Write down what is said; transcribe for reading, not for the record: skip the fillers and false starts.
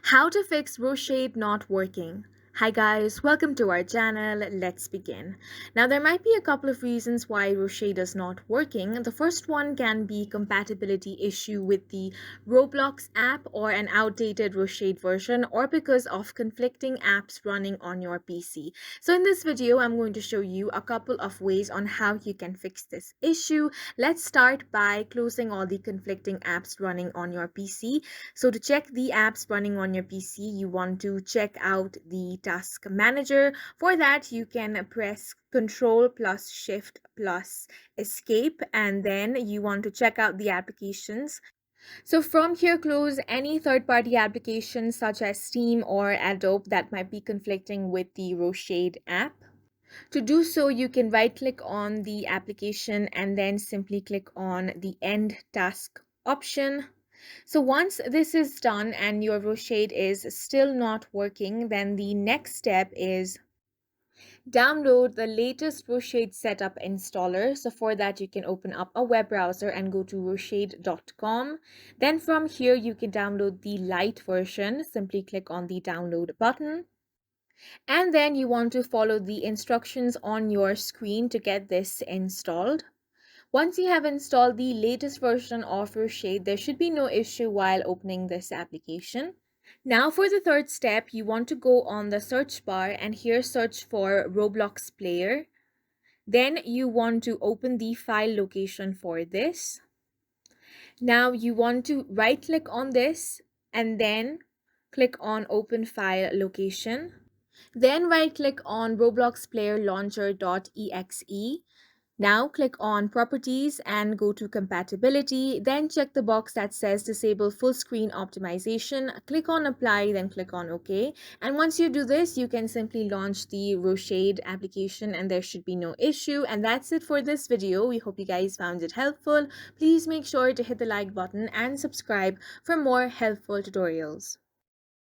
How to fix Reshade not working. Hi guys, welcome to our channel. Let's begin. Now there might be a couple of reasons why Reshade is not working. The first one can be compatibility issue with the Roblox app or an outdated Reshade version, or because of conflicting apps running on your PC. So in this video, I'm going to show you a couple of ways on how you can fix this issue. Let's start by closing all the conflicting apps running on your PC. So to check the apps running on your PC, you want to check out the task manager. For that, you can press Control plus Shift plus Escape, and then you want to check out the applications. So from here, close any third-party applications such as Steam or Adobe that might be conflicting with the Reshade app. To do so, you can right-click on the application and then simply click on the End Task option. So once this is done and your Reshade is still not working, then the next step is download the latest Reshade setup installer. So for that, you can open up a web browser and go to reshade.com. Then from here, you can download the light version. Simply click on the download button. And then you want to follow the instructions on your screen to get this installed. Once you have installed the latest version of Reshade, there should be no issue while opening this application. Now for the third step, you want to go on the search bar and here search for Roblox Player. Then you want to open the file location for this. Now you want to right click on this and then click on Open File Location. Then right click on Roblox Player Launcher.exe. Now click on Properties and go to Compatibility. Then check the box that says Disable Full Screen Optimization. Click on Apply, then click on OK. And once you do this, you can simply launch the Reshade application and there should be no issue. And that's it for this video. We hope you guys found it helpful. Please make sure to hit the like button and subscribe for more helpful tutorials.